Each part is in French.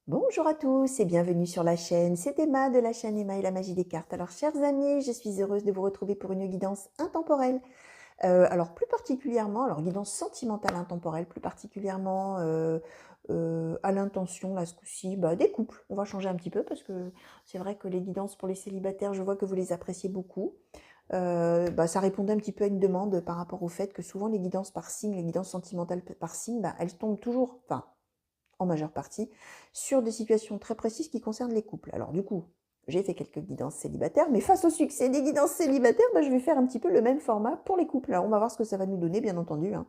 Bonjour à tous et bienvenue sur la chaîne, c'est Emma de la chaîne Emma et la magie des cartes. Alors chers amis, je suis heureuse de vous retrouver pour une guidance intemporelle. Alors plus particulièrement, alors guidance sentimentale intemporelle, plus particulièrement à l'intention, là ce coup-ci, des couples. On va changer un petit peu parce que c'est vrai que les guidances pour les célibataires, je vois que vous les appréciez beaucoup. Ça répondait un petit peu à une demande par rapport au fait que souvent les guidances par signe, les guidances sentimentales par signe, elles tombent toujours, enfin en majeure partie, sur des situations très précises qui concernent les couples. Alors du coup, j'ai fait quelques guidances célibataires, mais face au succès des guidances célibataires, je vais faire un petit peu le même format pour les couples. Alors on va voir ce que ça va nous donner, bien entendu, hein.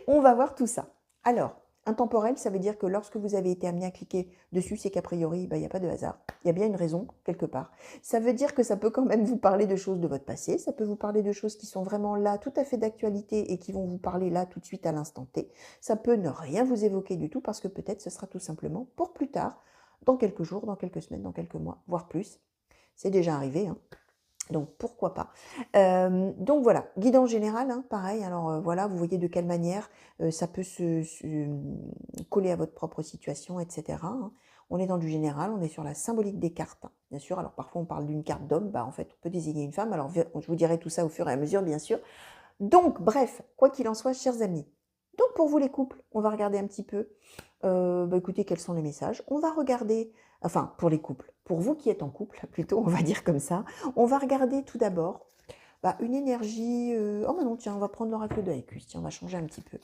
On va voir tout ça. Alors, intemporel, ça veut dire que lorsque vous avez été amené à cliquer dessus, c'est qu'a priori, il n'y a pas de hasard. Il y a bien une raison, quelque part. Ça veut dire que ça peut quand même vous parler de choses de votre passé, ça peut vous parler de choses qui sont vraiment là, tout à fait d'actualité et qui vont vous parler là, tout de suite, à l'instant T. Ça peut ne rien vous évoquer du tout parce que peut-être ce sera tout simplement pour plus tard, dans quelques jours, dans quelques semaines, dans quelques mois, voire plus. C'est déjà arrivé, hein. Donc pourquoi pas. Donc voilà, guidance générale, hein, pareil. Alors voilà, vous voyez de quelle manière ça peut coller à votre propre situation, etc., hein. On est dans du général, on est sur la symbolique des cartes, hein, bien sûr. Alors parfois on parle d'une carte d'homme, en fait on peut désigner une femme. Alors je vous dirai tout ça au fur et à mesure, bien sûr. Donc bref, quoi qu'il en soit, chers amis. Donc pour vous les couples, on va regarder un petit peu. Écoutez, quels sont les messages? On va regarder, enfin pour les couples, pour vous qui êtes en couple, plutôt, on va dire comme ça, on va regarder tout d'abord une énergie. Oh non, tiens, on va prendre l'oracle de Haïkus, tiens, on va changer un petit peu.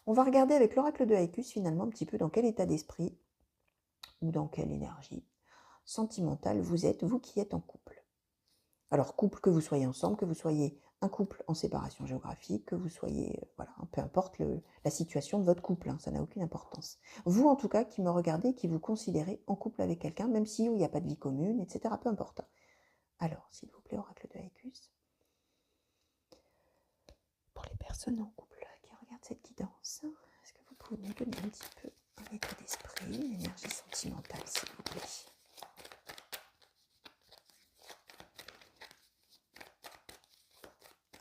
On va regarder avec l'oracle de Haïkus finalement un petit peu dans quel état d'esprit ou dans quelle énergie sentimentale vous êtes, vous qui êtes en couple. Alors, couple, que vous soyez ensemble, que vous soyez un couple en séparation géographique, que vous soyez, voilà, peu importe la situation de votre couple, hein, ça n'a aucune importance. Vous, en tout cas, qui me regardez, qui vous considérez en couple avec quelqu'un, même si il n'y a pas de vie commune, etc., peu importe. Alors, s'il vous plaît, oracle de Haïkus, pour les personnes en couple qui regardent cette guidance, est-ce que vous pouvez me donner un petit peu un état d'esprit, une énergie sentimentale, s'il vous plaît?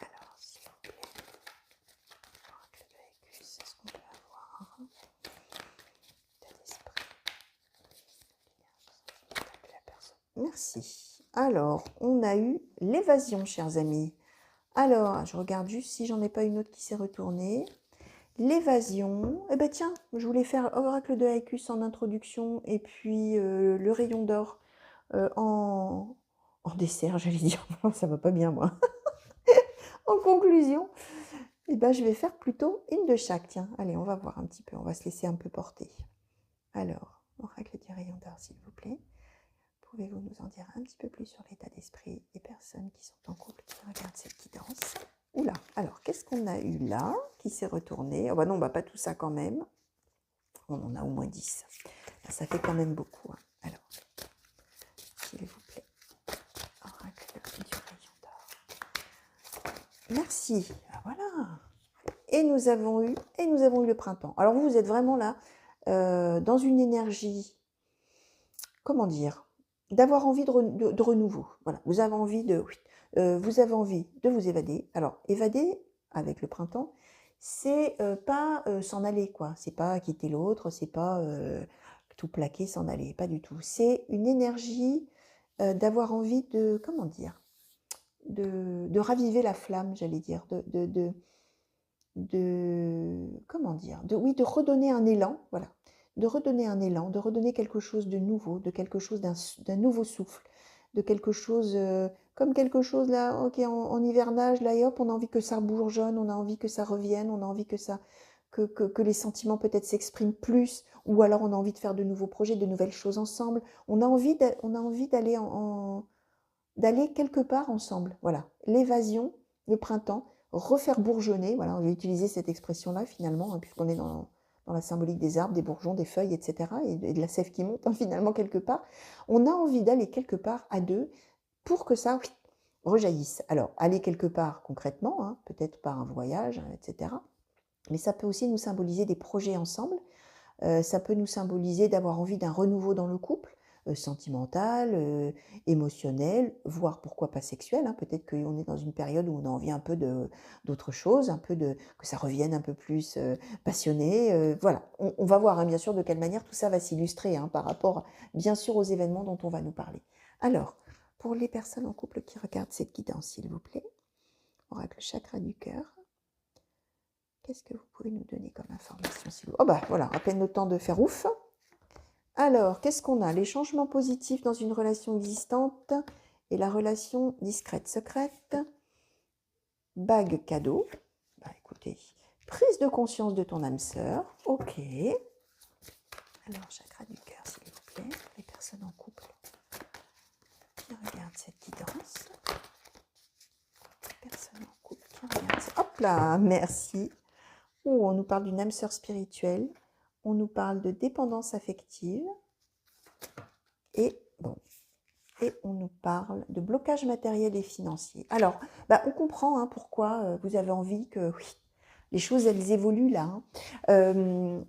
Alors, s'il vous plaît, oracle de Haïkus, est-ce qu'on peut avoir état d'esprit, l'énergie sentimentale de la personne? Merci. Alors, on a eu l'évasion, chers amis. Alors, je regarde juste si j'en ai pas une autre qui s'est retournée. L'évasion, eh ben tiens, je voulais faire oracle de Haïkus en introduction et puis le rayon d'or en dessert, j'allais dire. Ça va pas bien, moi. En conclusion, eh ben, je vais faire plutôt une de chaque. Tiens, allez, on va voir un petit peu, on va se laisser un peu porter. Alors, oracle du rayon d'or, s'il vous plaît. Pouvez-vous nous en dire un petit peu plus sur l'état d'esprit des personnes qui sont en couple, qui regardent cette guidance? Oula, alors qu'est-ce qu'on a eu là qui s'est retourné? Oh bah non, pas tout ça quand même. On en a au moins 10. Ça fait quand même beaucoup, hein. Alors, s'il vous plaît, oracle du rayon d'or. Merci. Ah, voilà. Et nous avons eu le printemps. Alors vous êtes vraiment là dans une énergie, comment dire, d'avoir envie de renouveau. Voilà, vous avez envie de vous évader. Alors, évader avec le printemps, c'est pas s'en aller, quoi. C'est pas quitter l'autre, c'est pas tout plaquer, s'en aller, pas du tout. C'est une énergie d'avoir envie de, comment dire, de raviver la flamme, j'allais dire, comment dire, oui, de redonner un élan, voilà, de redonner un élan, de redonner quelque chose de nouveau, de quelque chose d'un nouveau souffle, de quelque chose comme quelque chose là, ok, en hivernage, là, et hop, on a envie que ça bourgeonne, on a envie que ça revienne, on a envie que ça, que les sentiments peut-être s'expriment plus, ou alors on a envie de faire de nouveaux projets, de nouvelles choses ensemble. On a envie d'aller d'aller quelque part ensemble. Voilà, l'évasion, le printemps, refaire bourgeonner. Voilà, on va utiliser cette expression-là finalement, hein, puisqu'on est dans la symbolique des arbres, des bourgeons, des feuilles, etc., et de la sève qui monte, hein, finalement, quelque part. On a envie d'aller quelque part à deux pour que ça rejaillisse. Alors, aller quelque part concrètement, hein, peut-être par un voyage, hein, etc., mais ça peut aussi nous symboliser des projets ensemble. Ça peut nous symboliser d'avoir envie d'un renouveau dans le couple, sentimentale, émotionnelle, voire pourquoi pas sexuelle, hein. Peut-être qu'on est dans une période où on a envie un peu d'autre chose, un peu que ça revienne un peu plus passionné. Voilà, on va voir hein, bien sûr de quelle manière tout ça va s'illustrer hein, par rapport bien sûr aux événements dont on va nous parler. Alors, pour les personnes en couple qui regardent cette guidance, s'il vous plaît, oracle chakra du cœur, qu'est-ce que vous pouvez nous donner comme information s'il vous plaît? Oh bah voilà, à peine le temps de faire ouf. Alors, qu'est-ce qu'on a? Les changements positifs dans une relation existante et la relation discrète, secrète. Bague cadeau. Bah écoutez, prise de conscience de ton âme sœur. Ok. Alors, chakra du cœur, s'il vous plaît, pour les personnes en couple qui regardent cette guidance. Personne en couple qui regarde cette... Hop là, merci. Oh, on nous parle d'une âme sœur spirituelle. On nous parle de dépendance affective. Et bon, et on nous parle de blocage matériel et financier. Alors, bah, on comprend hein, pourquoi vous avez envie que oui, les choses, elles évoluent là. Hein.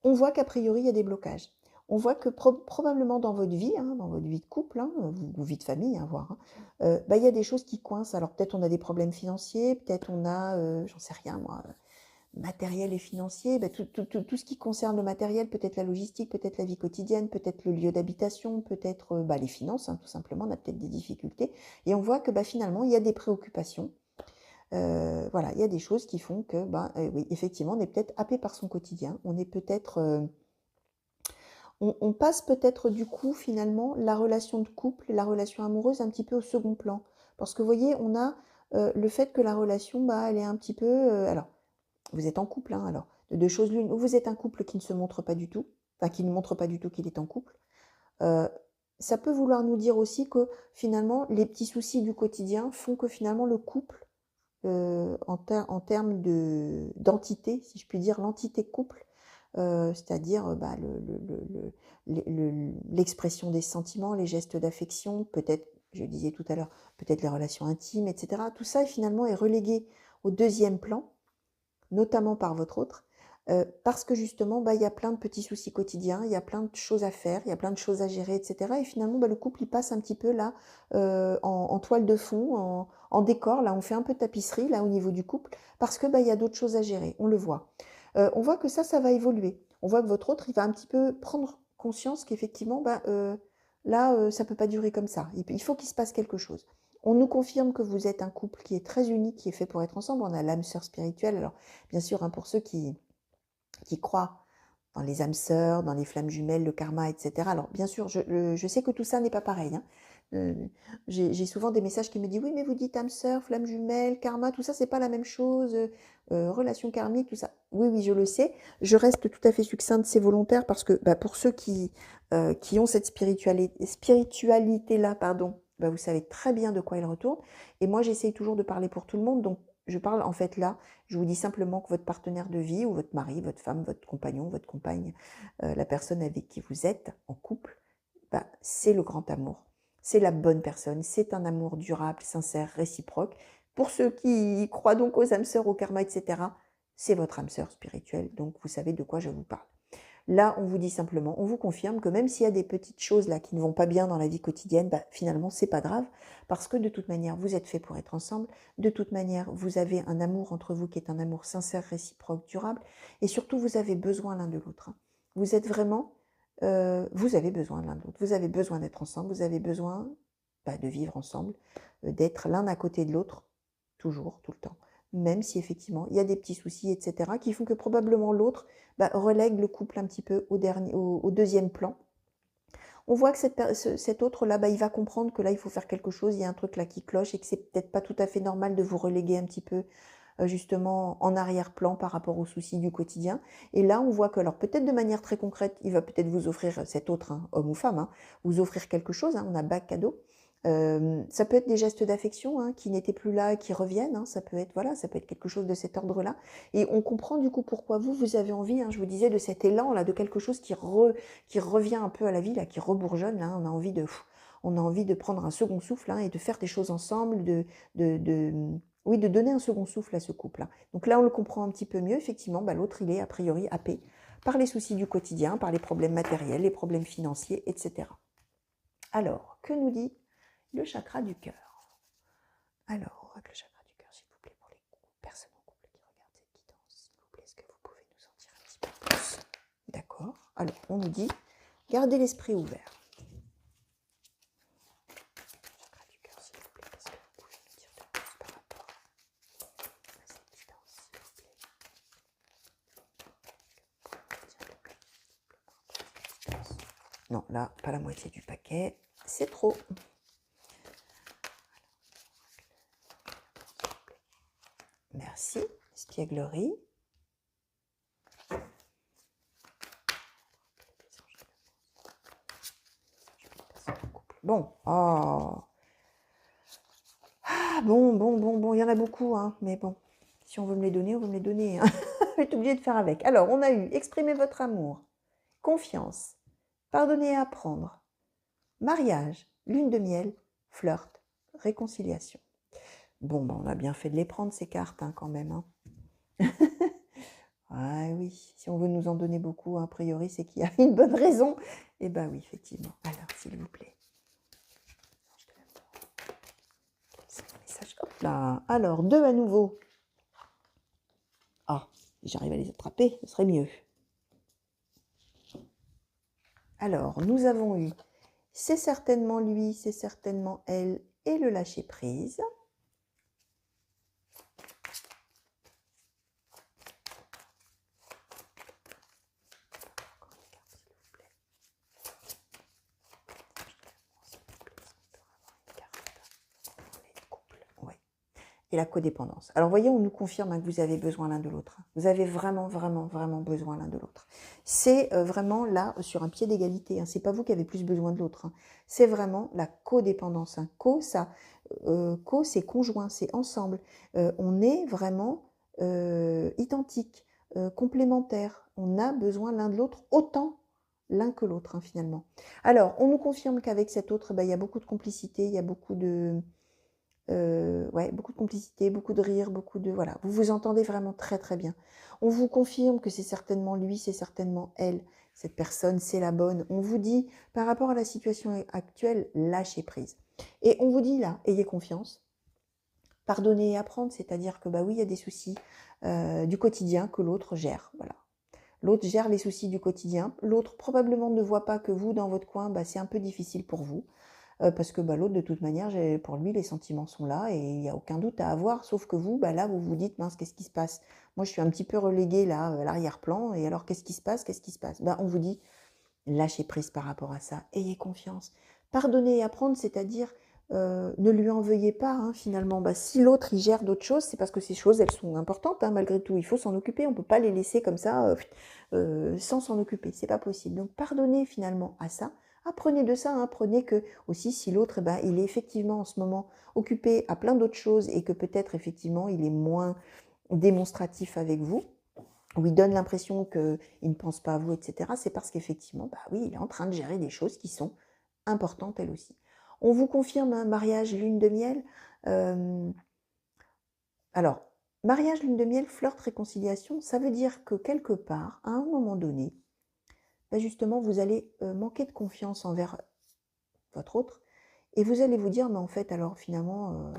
On voit qu'a priori, il y a des blocages. On voit que probablement dans votre vie, hein, dans votre vie de couple, hein, ou vie de famille, hein, voire, hein, bah, il y a des choses qui coincent. Alors peut-être on a des problèmes financiers, peut-être on a, j'en sais rien moi, matériel et financier, bah, tout ce qui concerne le matériel, peut-être la logistique, peut-être la vie quotidienne, peut-être le lieu d'habitation, peut-être bah, les finances, hein, tout simplement, on a peut-être des difficultés. Et on voit que bah, finalement, il y a des préoccupations. Voilà, il y a des choses qui font que, bah, oui, effectivement, on est peut-être happé par son quotidien, on est peut-être... on passe peut-être du coup, finalement, la relation de couple, la relation amoureuse un petit peu au second plan. Parce que vous voyez, on a le fait que la relation, bah, elle est un petit peu... alors, vous êtes en couple, hein, alors, de deux choses l'une, ou vous êtes un couple qui ne se montre pas du tout, enfin qui ne montre pas du tout qu'il est en couple. Euh, Ça peut vouloir nous dire aussi que finalement, les petits soucis du quotidien font que finalement le couple, en termes d'entité, si je puis dire, l'entité couple, c'est-à-dire bah, l'expression des sentiments, les gestes d'affection, peut-être, je disais tout à l'heure, peut-être les relations intimes, etc. Tout ça finalement est relégué au deuxième plan notamment par votre autre, parce que justement, bah, il y a plein de petits soucis quotidiens, il y a plein de choses à faire, il y a plein de choses à gérer, etc. Et finalement, bah, le couple, il passe un petit peu là, en toile de fond, en décor, là, on fait un peu de tapisserie, là, au niveau du couple, parce que bah, il y a d'autres choses à gérer, on le voit. On voit que ça va évoluer. On voit que votre autre, il va un petit peu prendre conscience qu'effectivement, bah, là, ça ne peut pas durer comme ça. Il faut qu'il se passe quelque chose. On nous confirme que vous êtes un couple qui est très unique, qui est fait pour être ensemble. On a l'âme sœur spirituelle. Alors, bien sûr, hein, pour ceux qui croient dans les âmes sœurs, dans les flammes jumelles, le karma, etc. Alors, bien sûr, je sais que tout ça n'est pas pareil. Hein. J'ai souvent des messages qui me disent « Oui, mais vous dites âme sœur, flamme jumelle, karma, tout ça, c'est pas la même chose. Relation karmique, tout ça. » Oui, oui, je le sais. Je reste tout à fait succincte, c'est volontaire, parce que bah, pour ceux qui ont cette spiritualité-là, pardon, bah, vous savez très bien de quoi il retourne. Et moi, j'essaye toujours de parler pour tout le monde. Donc, je parle en fait là, je vous dis simplement que votre partenaire de vie, ou votre mari, votre femme, votre compagnon, votre compagne, la personne avec qui vous êtes en couple, bah, c'est le grand amour. C'est la bonne personne. C'est un amour durable, sincère, réciproque. Pour ceux qui croient donc aux âmes sœurs, au karma, etc., c'est votre âme sœur spirituelle. Donc, vous savez de quoi je vous parle. Là, on vous dit simplement, on vous confirme que même s'il y a des petites choses là qui ne vont pas bien dans la vie quotidienne, bah, finalement, c'est pas grave, parce que de toute manière, vous êtes fait pour être ensemble. De toute manière, vous avez un amour entre vous qui est un amour sincère, réciproque, durable, et surtout, vous avez besoin l'un de l'autre. Hein. Vous êtes vraiment, vous avez besoin l'un de l'autre. Vous avez besoin d'être ensemble. Vous avez besoin bah, de vivre ensemble, d'être l'un à côté de l'autre, toujours, tout le temps. Même si effectivement, il y a des petits soucis, etc., qui font que probablement l'autre bah, relègue le couple un petit peu au deuxième plan. On voit que cet autre-là, bah, il va comprendre que là, il faut faire quelque chose, il y a un truc là qui cloche et que c'est peut-être pas tout à fait normal de vous reléguer un petit peu justement en arrière-plan par rapport aux soucis du quotidien. Et là, on voit que, alors peut-être de manière très concrète, il va peut-être vous offrir, cet autre, hein, homme ou femme, hein, vous offrir quelque chose, hein, on a bac cadeau. Ça peut être des gestes d'affection hein, qui n'étaient plus là et qui reviennent. Hein, ça peut être voilà, ça peut être quelque chose de cet ordre-là. Et on comprend du coup pourquoi vous avez envie. Hein, je vous disais de cet élan là, de quelque chose qui revient un peu à la vie là, qui rebourgeonne. Là, on a envie de prendre un second souffle hein, et de faire des choses ensemble, oui, de donner un second souffle à ce couple. Hein. Donc là, on le comprend un petit peu mieux. Effectivement, bah, l'autre il est a priori happé par les soucis du quotidien, par les problèmes matériels, les problèmes financiers, etc. Alors, que nous dit le chakra du cœur? Alors, avec le chakra du cœur, s'il vous plaît, pour les personnes en couple qui regardent cette guidance, s'il vous plaît, est-ce que vous pouvez nous en dire un petit peu plus? D'accord. Alors, on nous dit, gardez l'esprit ouvert. Chakra du cœur, s'il vous plaît, qu'est-ce que vous pouvez nous dire de plus par rapport à cette guidance, s'il vous plaît? Non, là, pas la moitié du paquet, c'est trop. Merci, espièglerie. Bon, oh. Ah, bon, il y en a beaucoup, hein, mais bon, si on veut me les donner, on veut me les donner. Hein. Je vais être obligée de faire avec. Alors, on a eu exprimer votre amour, confiance, pardonner et apprendre, mariage, lune de miel, flirt, réconciliation. Bon, ben, on a bien fait de les prendre, ces cartes, hein, quand même. Hein. Ah oui, si on veut nous en donner beaucoup, a priori, c'est qu'il y a une bonne raison. Eh bien oui, effectivement. Alors, s'il vous plaît. Message. Hop là. Alors, 2 à nouveau. Ah, si j'arrive à les attraper, ce serait mieux. Alors, nous avons eu c'est certainement lui, c'est certainement elle et le lâcher prise. Et la codépendance. Alors, voyez, on nous confirme hein, que vous avez besoin l'un de l'autre. Vous avez vraiment besoin l'un de l'autre. C'est vraiment là, sur un pied d'égalité. Hein. C'est pas vous qui avez plus besoin de l'autre. Hein. C'est vraiment la codépendance. Hein. Co, c'est conjoint, c'est ensemble. On est vraiment identiques, complémentaires. On a besoin l'un de l'autre autant l'un que l'autre, hein, finalement. Alors, on nous confirme qu'avec cet autre, il y a beaucoup de complicité, il y a beaucoup de... beaucoup de complicité, beaucoup de rire, beaucoup de... Voilà, vous vous entendez vraiment très bien. On vous confirme que c'est certainement lui, c'est certainement elle. Cette personne, c'est la bonne. On vous dit, par rapport à la situation actuelle, lâchez prise. Et on vous dit là, ayez confiance. Pardonner et apprendre, c'est-à-dire que oui, il y a des soucis du quotidien que l'autre gère. Voilà. L'autre gère les soucis du quotidien. L'autre probablement ne voit pas que vous, dans votre coin, c'est un peu difficile pour vous. Parce que l'autre, de toute manière, pour lui, les sentiments sont là et il n'y a aucun doute à avoir, sauf que vous, là, vous vous dites, mince, qu'est-ce qui se passe? Moi, je suis un petit peu reléguée, là, à l'arrière-plan, et alors, qu'est-ce qui se passe? On vous dit, lâchez prise par rapport à ça, ayez confiance. Pardonner et apprendre, c'est-à-dire, ne lui en veuillez pas, hein, finalement. Si l'autre, il gère d'autres choses, c'est parce que ces choses, elles sont importantes, hein, malgré tout. Il faut s'en occuper, on ne peut pas les laisser comme ça, sans s'en occuper, c'est pas possible. Donc, pardonnez finalement à ça. Apprenez de ça, apprenez que aussi si l'autre, il est effectivement en ce moment occupé à plein d'autres choses et que peut-être effectivement il est moins démonstratif avec vous, ou il donne l'impression qu'il ne pense pas à vous, etc., c'est parce qu'effectivement, oui, il est en train de gérer des choses qui sont importantes elles aussi. On vous confirme un mariage lune de miel. Alors, mariage lune de miel, flirt, réconciliation, ça veut dire que quelque part, à un moment donné, justement, vous allez manquer de confiance envers votre autre, et vous allez vous dire, mais en fait, alors finalement,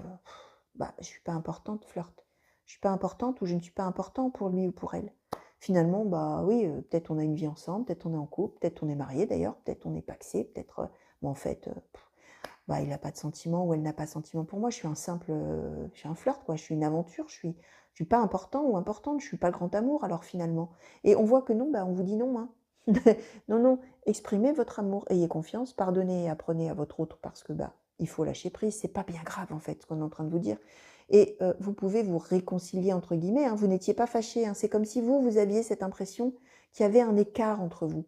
je ne suis pas importante, flirt. Je ne suis pas importante ou je ne suis pas important pour lui ou pour elle. Finalement, oui, peut-être on a une vie ensemble, peut-être on est en couple, peut-être on est marié d'ailleurs, peut-être on est pacsé, peut-être, mais en fait, il n'a pas de sentiment ou elle n'a pas de sentiment pour moi. Je suis je suis un flirt, quoi. Je suis une aventure, je suis pas important ou importante, je suis pas le grand amour, alors finalement. Et on voit que non, on vous dit non, hein. Non, exprimez votre amour, ayez confiance, pardonnez et apprenez à votre autre parce que il faut lâcher prise, c'est pas bien grave en fait ce qu'on est en train de vous dire. Et vous pouvez vous réconcilier entre guillemets, hein, vous n'étiez pas fâché, hein, c'est comme si vous aviez cette impression qu'il y avait un écart entre vous.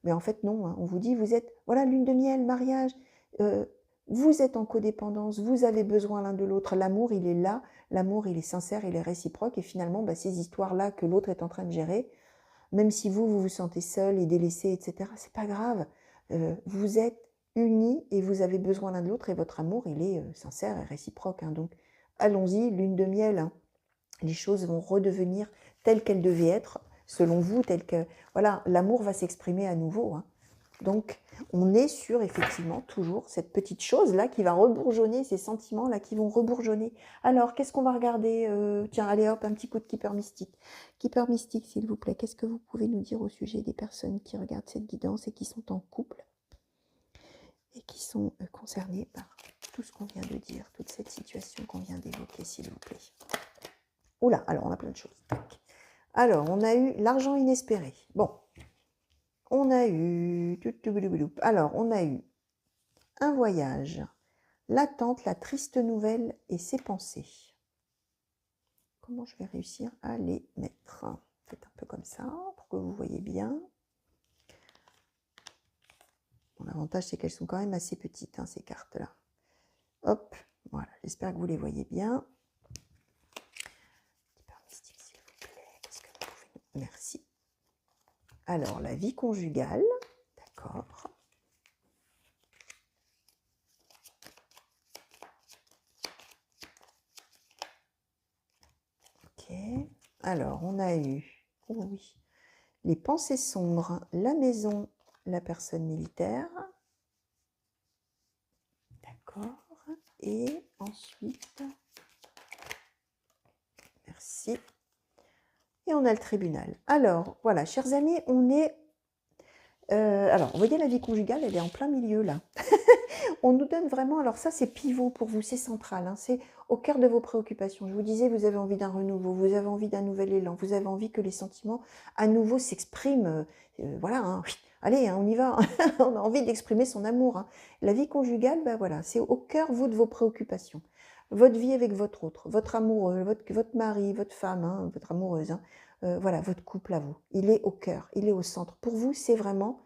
Mais en fait non, hein, on vous dit vous êtes, voilà, lune de miel, mariage, vous êtes en codépendance, vous avez besoin l'un de l'autre, l'amour il est là, l'amour il est sincère, il est réciproque et finalement ces histoires-là que l'autre est en train de gérer, même si vous vous sentez seul et délaissé, etc., c'est pas grave. Vous êtes unis et vous avez besoin l'un de l'autre et votre amour, il est sincère et réciproque. Hein. Donc, allons-y, lune de miel. Hein. Les choses vont redevenir telles qu'elles devaient être, selon vous, tel que, voilà, l'amour va s'exprimer à nouveau, hein. Donc, on est sur, effectivement, toujours cette petite chose-là qui va rebourgeonner, ces sentiments-là qui vont rebourgeonner. Alors, qu'est-ce qu'on va regarder? Tiens, allez hop, un petit coup de Keeper Mystique. Keeper Mystique, s'il vous plaît, qu'est-ce que vous pouvez nous dire au sujet des personnes qui regardent cette guidance et qui sont en couple et qui sont concernées par tout ce qu'on vient de dire, toute cette situation qu'on vient d'évoquer, s'il vous plaît. Oula, alors on a plein de choses. Alors, on a eu l'argent inespéré. Bon. On a eu... Alors, on a eu un voyage, l'attente, la triste nouvelle et ses pensées. Comment je vais réussir à les mettre? Faites un peu comme ça, pour que vous voyez bien. Bon, l'avantage, c'est qu'elles sont quand même assez petites, hein, ces cartes-là. Hop, voilà, j'espère que vous les voyez bien. Mystique, s'il vous plaît. Qu'est-ce que vous pouvez... Merci. Alors, la vie conjugale, d'accord. Ok. Alors, on a eu, oh oui, les pensées sombres, la maison, la personne militaire. D'accord. Et ensuite, merci. Et on a le tribunal. Alors, voilà, chers amis, on est... alors, vous voyez, la vie conjugale, elle est en plein milieu, là. On nous donne vraiment... Alors ça, c'est pivot pour vous, c'est central. Hein, c'est au cœur de vos préoccupations. Je vous disais, vous avez envie d'un renouveau, vous avez envie d'un nouvel élan, vous avez envie que les sentiments, à nouveau, s'expriment. Voilà, hein, allez, hein, on y va. On a envie d'exprimer son amour. Hein. La vie conjugale, ben voilà, c'est au cœur, vous, de vos préoccupations. Votre vie avec votre autre, votre amoureux, votre mari, votre femme, hein, votre amoureuse. Hein, voilà, votre couple à vous. Il est au cœur, il est au centre. Pour vous, c'est vraiment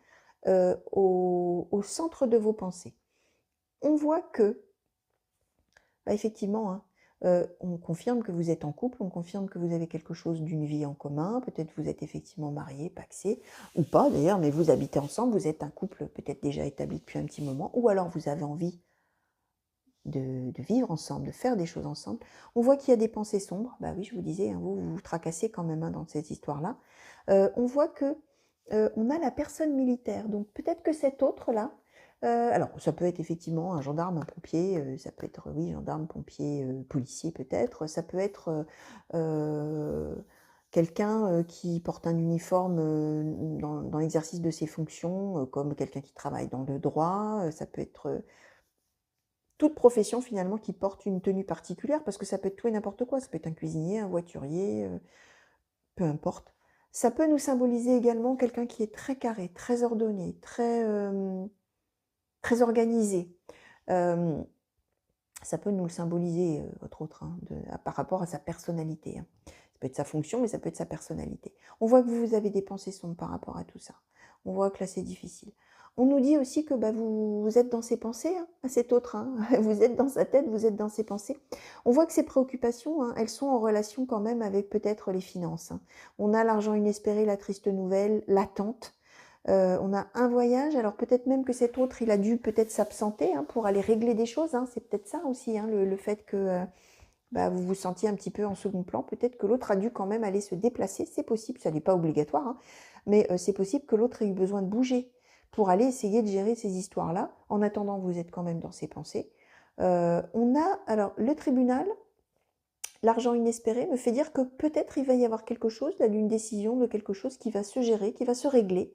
au centre de vos pensées. On voit que, bah effectivement, hein, on confirme que vous êtes en couple, on confirme que vous avez quelque chose d'une vie en commun, peut-être vous êtes effectivement marié, pacsé, ou pas d'ailleurs, mais vous habitez ensemble, vous êtes un couple peut-être déjà établi depuis un petit moment, ou alors vous avez envie de vivre ensemble, de faire des choses ensemble. On voit qu'il y a des pensées sombres, bah oui, je vous disais, hein, vous vous tracassez quand même hein, dans cette histoire-là. On voit que on a la personne militaire, donc peut-être que cet autre-là, alors ça peut être effectivement un gendarme, un pompier, ça peut être, oui, gendarme, pompier, policier peut-être, ça peut être quelqu'un qui porte un uniforme dans l'exercice de ses fonctions, comme quelqu'un qui travaille dans le droit, ça peut être toute profession finalement qui porte une tenue particulière, parce que ça peut être tout et n'importe quoi, ça peut être un cuisinier, un voiturier, peu importe. Ça peut nous symboliser également quelqu'un qui est très carré, très ordonné, très organisé. Ça peut nous le symboliser, votre autre, hein, par rapport à sa personnalité. Hein. Ça peut être sa fonction, mais ça peut être sa personnalité. On voit que vous avez des pensées sombres par rapport à tout ça. On voit que là, c'est difficile. On nous dit aussi que bah, vous êtes dans ses pensées, hein, à cet autre. Hein. Vous êtes dans sa tête, vous êtes dans ses pensées. On voit que ces préoccupations, hein, elles sont en relation quand même avec peut-être les finances. Hein. On a l'argent inespéré, la triste nouvelle, l'attente. On a un voyage, alors peut-être même que cet autre, il a dû peut-être s'absenter hein, pour aller régler des choses. Hein. C'est peut-être ça aussi, hein, le fait que bah, vous vous sentiez un petit peu en second plan. Peut-être que l'autre a dû quand même aller se déplacer. C'est possible, ça n'est pas obligatoire, hein, mais c'est possible que l'autre ait eu besoin de bouger pour aller essayer de gérer ces histoires-là. En attendant, vous êtes quand même dans ses pensées. On a, alors, le tribunal, l'argent inespéré me fait dire que peut-être il va y avoir quelque chose, là, d'une décision, de quelque chose qui va se gérer, qui va se régler.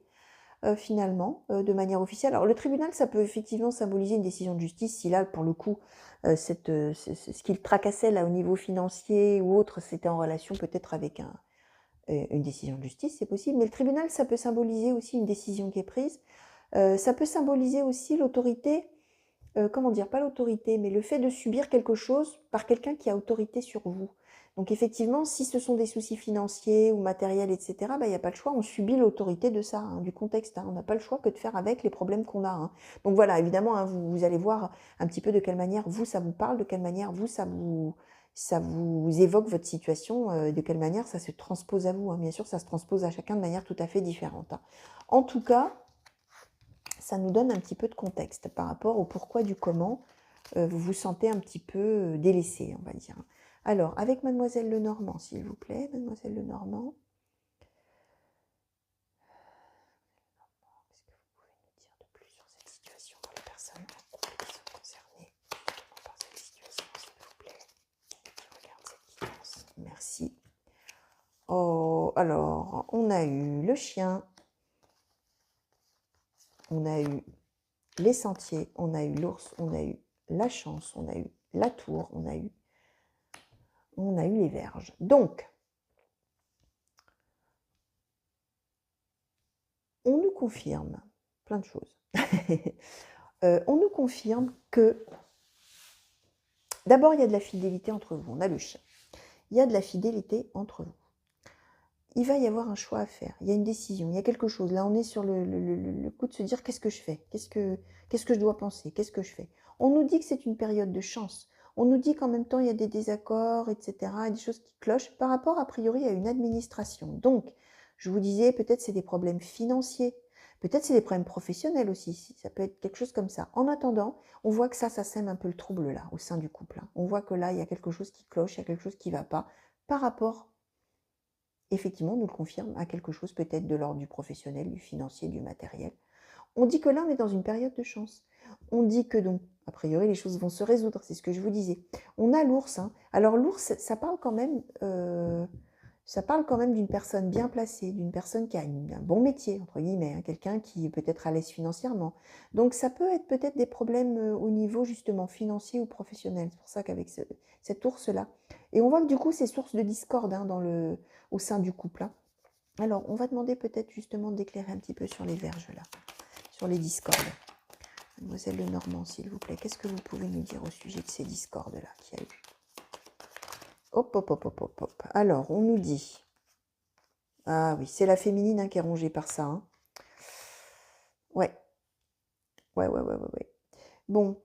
Finalement, de manière officielle. Alors le tribunal, ça peut effectivement symboliser une décision de justice, si là, pour le coup, ce qui le tracassait là au niveau financier ou autre, c'était en relation peut-être avec une décision de justice, c'est possible, mais le tribunal, ça peut symboliser aussi une décision qui est prise, ça peut symboliser aussi l'autorité, comment dire, pas l'autorité, mais le fait de subir quelque chose par quelqu'un qui a autorité sur vous. Donc effectivement, si ce sont des soucis financiers ou matériels, etc., bah, il n'y a pas le choix, on subit l'autorité de ça, hein, du contexte. Hein, on n'a pas le choix que de faire avec les problèmes qu'on a. Hein. Donc voilà, évidemment, hein, vous allez voir un petit peu de quelle manière vous, ça vous parle, de quelle manière vous, ça vous évoque votre situation, de quelle manière ça se transpose à vous. Hein. Bien sûr, ça se transpose à chacun de manière tout à fait différente. Hein. En tout cas, ça nous donne un petit peu de contexte par rapport au pourquoi du comment vous vous sentez un petit peu délaissé, on va dire. Alors, avec Mademoiselle Lenormand, s'il vous plaît, Mademoiselle Lenormand. alors, on a eu le chien, on a eu les sentiers, on a eu l'ours, on a eu la chance, on a eu la tour, on a eu les verges. Donc, on nous confirme plein de choses. On nous confirme que, d'abord, il y a de la fidélité entre vous. On a le chien. Il y a de la fidélité entre vous. Il va y avoir un choix à faire. Il y a une décision, il y a quelque chose. Là, on est sur le coup de se dire, qu'est-ce que je fais? Qu'est-ce que je dois penser? Qu'est-ce que je fais? On nous dit que c'est une période de chance. On nous dit qu'en même temps, il y a des désaccords, etc., et des choses qui clochent par rapport, a priori, à une administration. Donc, je vous disais, peut-être c'est des problèmes financiers, peut-être c'est des problèmes professionnels aussi, ça peut être quelque chose comme ça. En attendant, on voit que ça sème un peu le trouble là, au sein du couple. On voit que là, il y a quelque chose qui cloche, il y a quelque chose qui ne va pas, par rapport, effectivement, on nous le confirme, à quelque chose peut-être de l'ordre du professionnel, du financier, du matériel. On dit que là, on est dans une période de chance. On dit que donc, a priori, les choses vont se résoudre, c'est ce que je vous disais. On a l'ours. Hein. Alors l'ours, ça parle quand même d'une personne bien placée, d'une personne qui a un bon métier, entre guillemets, hein, quelqu'un qui est peut-être à l'aise financièrement. Donc ça peut être peut-être des problèmes au niveau justement financier ou professionnel. C'est pour ça qu'avec cet ours-là. Et on voit que du coup, c'est source de discorde hein, au sein du couple. Hein. Alors, on va demander peut-être justement d'éclairer un petit peu sur les verges là, sur les discordes. Mademoiselle Lenormand, s'il vous plaît, qu'est-ce que vous pouvez nous dire au sujet de ces discordes-là qu'il y a eu? Hop, hop, hop, hop, hop, hop. Alors, on nous dit... Ah oui, c'est la féminine hein, qui est rongée par ça. Hein. Ouais. Ouais. Bon,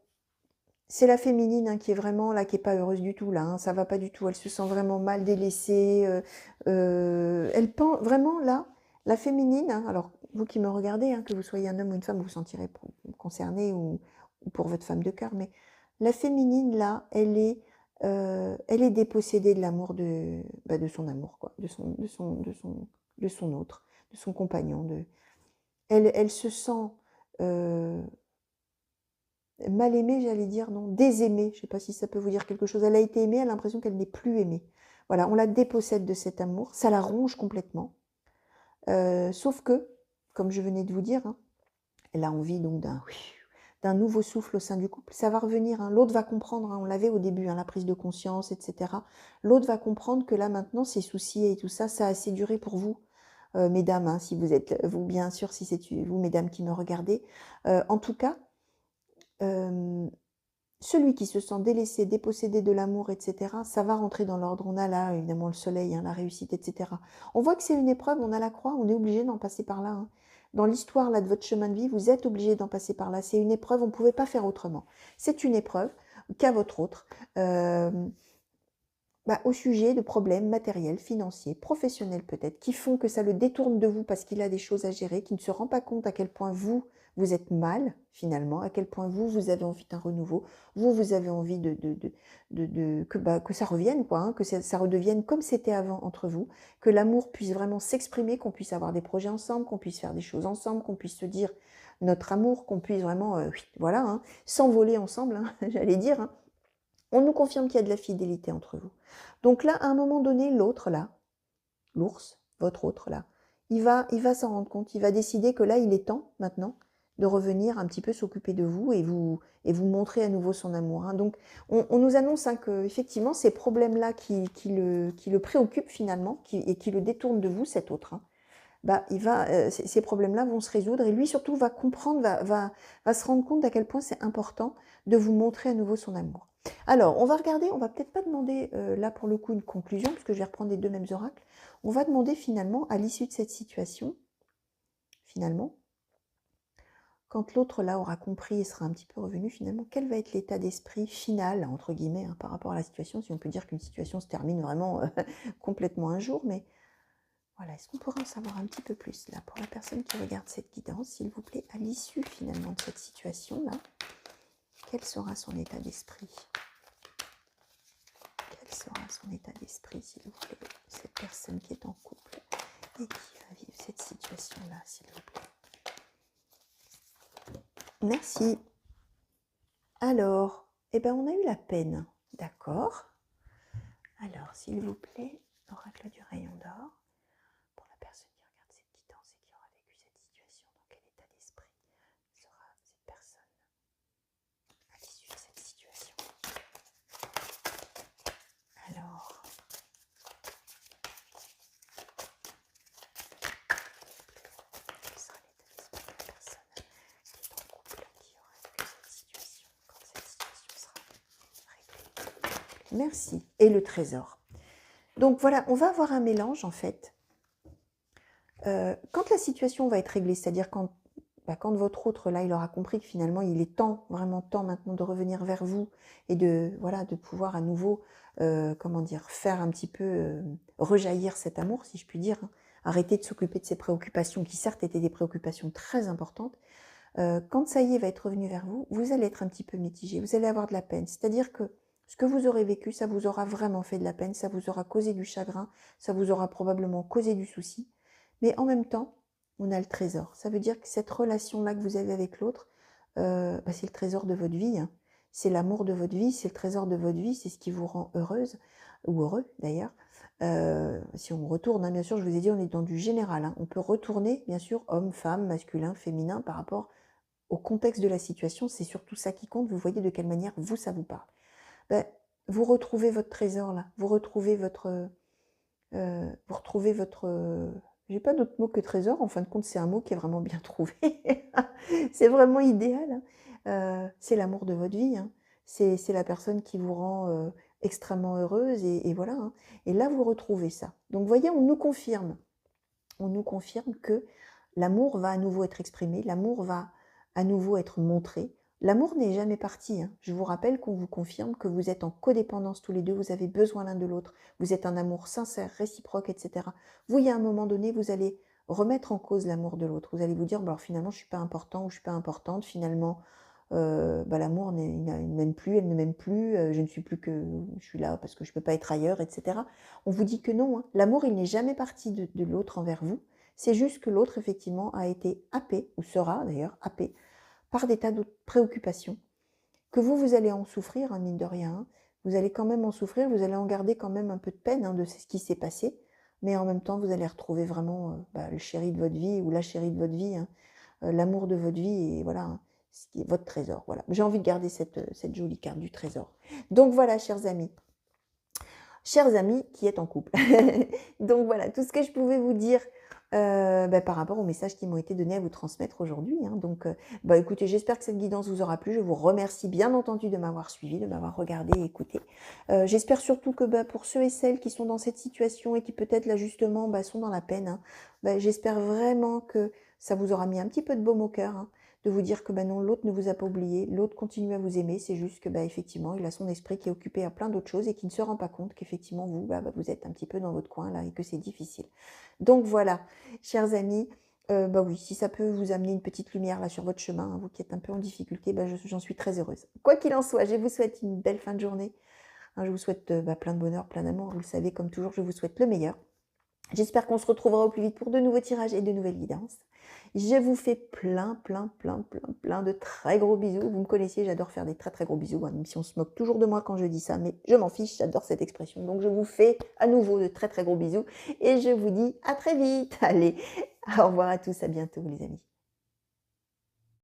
c'est la féminine hein, qui est vraiment là, qui n'est pas heureuse du tout là. Hein, ça va pas du tout. Elle se sent vraiment mal délaissée. Elle pense vraiment là, la féminine. Hein, alors, vous qui me regardez, hein, que vous soyez un homme ou une femme, vous vous sentirez concerné ou pour votre femme de cœur. Mais la féminine là, elle est dépossédée de l'amour de son amour, quoi, de son autre, de son compagnon. Elle se sent mal aimée, j'allais dire, non, désaimée. Je ne sais pas si ça peut vous dire quelque chose. Elle a été aimée, elle a l'impression qu'elle n'est plus aimée. Voilà, on la dépossède de cet amour, ça la ronge complètement. Sauf que, comme je venais de vous dire, hein, elle a envie donc d'un nouveau souffle au sein du couple. Ça va revenir, hein. L'autre va comprendre, hein, on l'avait au début, hein, la prise de conscience, etc. L'autre va comprendre que là maintenant, ces soucis et tout ça, ça a assez duré pour vous. Mesdames, hein, si vous êtes, vous bien sûr, si c'est vous, mesdames, qui me regardez. En tout cas, celui qui se sent délaissé, dépossédé de l'amour, etc., ça va rentrer dans l'ordre. On a là, évidemment, le soleil, hein, la réussite, etc. On voit que c'est une épreuve, on a la croix, on est obligé d'en passer par là. Hein. Dans l'histoire là de votre chemin de vie, vous êtes obligé d'en passer par là. C'est une épreuve, on ne pouvait pas faire autrement. C'est une épreuve, qu'à votre autre, au sujet de problèmes matériels, financiers, professionnels peut-être, qui font que ça le détourne de vous parce qu'il a des choses à gérer, qui ne se rend pas compte à quel point vous êtes mal, finalement, à quel point vous avez envie d'un renouveau, vous avez envie que ça revienne, quoi, hein, que ça redevienne comme c'était avant entre vous, que l'amour puisse vraiment s'exprimer, qu'on puisse avoir des projets ensemble, qu'on puisse faire des choses ensemble, qu'on puisse se dire notre amour, qu'on puisse vraiment, voilà, hein, s'envoler ensemble, hein, j'allais dire, hein. On nous confirme qu'il y a de la fidélité entre vous. Donc là, à un moment donné, l'autre là, l'ours, votre autre là, il va s'en rendre compte, il va décider que là, il est temps maintenant de revenir un petit peu s'occuper de vous et vous montrer à nouveau son amour. Hein. Donc, on nous annonce hein, que effectivement ces problèmes-là qui le préoccupent finalement et qui le détournent de vous, cet autre, hein, ces problèmes-là vont se résoudre et lui surtout va comprendre, va se rendre compte à quel point c'est important de vous montrer à nouveau son amour. Alors, on va regarder, on va peut-être pas demander là pour le coup une conclusion, puisque je vais reprendre les deux mêmes oracles. On va demander finalement, à l'issue de cette situation, finalement, quand l'autre là aura compris et sera un petit peu revenu, finalement, quel va être l'état d'esprit final, entre guillemets, hein, par rapport à la situation, si on peut dire qu'une situation se termine vraiment complètement un jour, mais voilà, est-ce qu'on pourrait en savoir un petit peu plus là pour la personne qui regarde cette guidance, s'il vous plaît, à l'issue finalement de cette situation-là, quel sera son état d'esprit? Quel sera son état d'esprit, s'il vous plaît, cette personne qui est en couple et qui va vivre cette situation-là, s'il vous plaît? Merci. Alors, on a eu la peine, d'accord. Alors, s'il vous plaît, oracle du rayon d'or. Merci. Et le trésor. Donc voilà, on va avoir un mélange en fait. Quand la situation va être réglée, c'est-à-dire quand votre autre, là, il aura compris que finalement, il est temps, vraiment temps maintenant de revenir vers vous et voilà, de pouvoir à nouveau, comment dire, faire un petit peu rejaillir cet amour, si je puis dire, hein. Arrêter de s'occuper de ses préoccupations, qui certes étaient des préoccupations très importantes. Quand ça y est, va être revenu vers vous, vous allez être un petit peu mitigé, vous allez avoir de la peine. C'est-à-dire que ce que vous aurez vécu, ça vous aura vraiment fait de la peine, ça vous aura causé du chagrin, ça vous aura probablement causé du souci. Mais en même temps, on a le trésor. Ça veut dire que cette relation-là que vous avez avec l'autre, c'est le trésor de votre vie, hein. C'est l'amour de votre vie, c'est le trésor de votre vie, c'est ce qui vous rend heureuse, ou heureux d'ailleurs. Si on retourne, hein, bien sûr, je vous ai dit, on est dans du général, hein. On peut retourner, bien sûr, homme, femme, masculin, féminin, par rapport au contexte de la situation. C'est surtout ça qui compte. Vous voyez de quelle manière vous, ça vous parle. Ben, vous retrouvez votre trésor là, vous retrouvez votre... j'ai pas d'autre mot que trésor, en fin de compte c'est un mot qui est vraiment bien trouvé. C'est vraiment idéal, hein. C'est l'amour de votre vie, hein. C'est la personne qui vous rend extrêmement heureuse et voilà, hein. Et là vous retrouvez ça. Donc vous voyez, on nous confirme que l'amour va à nouveau être exprimé, l'amour va à nouveau être montré. L'amour n'est jamais parti, hein. Je vous rappelle qu'on vous confirme que vous êtes en codépendance tous les deux, vous avez besoin l'un de l'autre, vous êtes un amour sincère, réciproque, etc. Vous, il y a un moment donné, vous allez remettre en cause l'amour de l'autre. Vous allez vous dire, bah, alors, finalement, je ne suis pas important ou je ne suis pas importante. Finalement, l'amour ne m'aime plus, elle ne m'aime plus, je ne suis plus que je suis là parce que je ne peux pas être ailleurs, etc. On vous dit que non, hein. L'amour, il n'est jamais parti de l'autre envers vous. C'est juste que l'autre, effectivement, a été happé, ou sera d'ailleurs happé, par des tas d'autres préoccupations, que vous allez en souffrir, hein, mine de rien, hein. Vous allez quand même en souffrir, vous allez en garder quand même un peu de peine, hein, de ce qui s'est passé, mais en même temps, vous allez retrouver vraiment le chéri de votre vie, ou la chérie de votre vie, hein, l'amour de votre vie, et voilà, hein, ce qui est votre trésor. Voilà. J'ai envie de garder cette jolie carte du trésor. Donc voilà, chers amis qui êtes en couple. Donc voilà, tout ce que je pouvais vous dire par rapport aux messages qui m'ont été donnés à vous transmettre aujourd'hui, hein. Donc écoutez, j'espère que cette guidance vous aura plu. Je vous remercie bien entendu de m'avoir suivi, de m'avoir regardé et écouté. J'espère surtout que pour ceux et celles qui sont dans cette situation et qui peut-être là justement sont dans la peine, hein, j'espère vraiment que ça vous aura mis un petit peu de baume au cœur, hein, de vous dire que non, l'autre ne vous a pas oublié, l'autre continue à vous aimer, c'est juste que effectivement, il a son esprit qui est occupé à plein d'autres choses et qui ne se rend pas compte qu'effectivement vous, vous êtes un petit peu dans votre coin là et que c'est difficile. Donc voilà, chers amis, oui, si ça peut vous amener une petite lumière là sur votre chemin, hein, vous qui êtes un peu en difficulté, j'en suis très heureuse. Quoi qu'il en soit, je vous souhaite une belle fin de journée, hein, je vous souhaite plein de bonheur, plein d'amour, vous le savez, comme toujours, je vous souhaite le meilleur. J'espère qu'on se retrouvera au plus vite pour de nouveaux tirages et de nouvelles guidances. Je vous fais plein de très gros bisous. Vous me connaissez, j'adore faire des très très gros bisous, même si on se moque toujours de moi quand je dis ça, mais je m'en fiche, j'adore cette expression. Donc je vous fais à nouveau de très très gros bisous et je vous dis à très vite. Allez, au revoir à tous, à bientôt les amis.